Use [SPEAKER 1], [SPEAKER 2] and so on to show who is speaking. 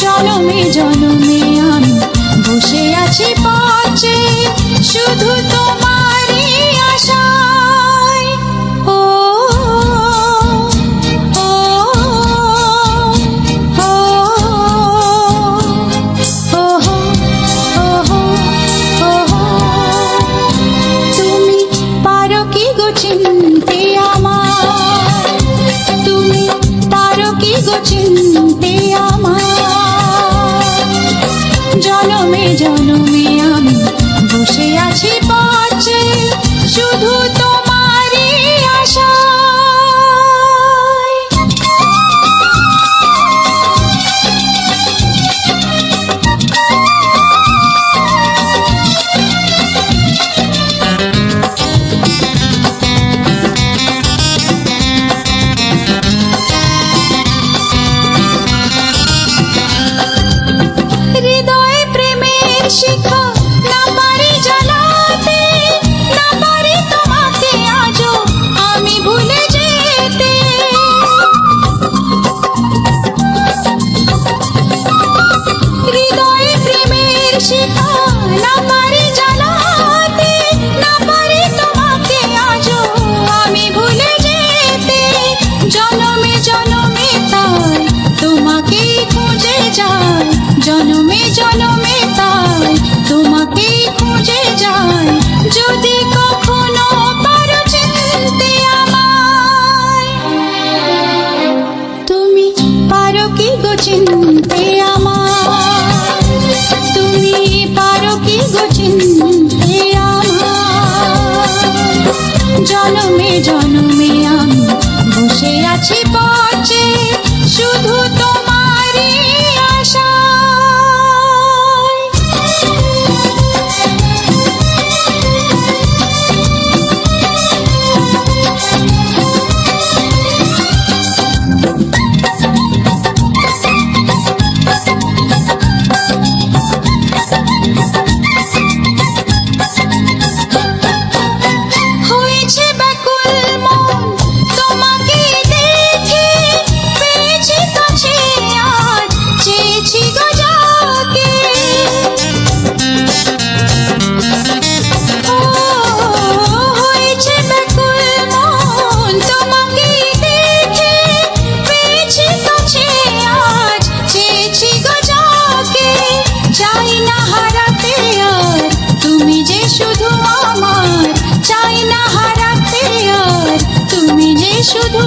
[SPEAKER 1] জনমে জনমে আমি বসে আছি পথে শুধু তোমারই আশায়। ও ও ও তুমি পারো কি গো চিনতে আমায়, তুমি পারো কি গো চিনতে আমায়। জনমে জনমে আমি বসে আছি পথে শুধু তোমারই আশায়। শিখা না পারি জানাতে, না পারি তোমাকে আজও আমি ভুলে যেতে। হৃদয়ে প্রেমের শিখা না পারি জানাতে, না পারি তোমাকে আজও আমি ভুলে যেতে। জনমে জনমে তাই তোমাকেই খুঁজে যাই, জনমে জনমে তাই তোমাকেই খুঁজে যাই। যদি কখনো পারো চিনতে আমায়, তুমি পারো কি গো চিনতে আমায়, তুমি পারো কি গো চিনতে আমায়। জনমে জনমে আমি বসে আছি পথে শুধু তোমারই আশায়। হয়েছে ব্যাকুল মন তোমাকে দেখে, পেয়েছি কাছে আজ চেয়েছি গো যাকে। ও হয়েছে ব্যাকুল মন তোমাকে দেখে, পেয়েছি কাছে আজ চেয়েছি গো যাকে। চাই না হারাতে আর তুমি যে শুধু আমার, চাই না হারাতে আর তুমি যে শুধু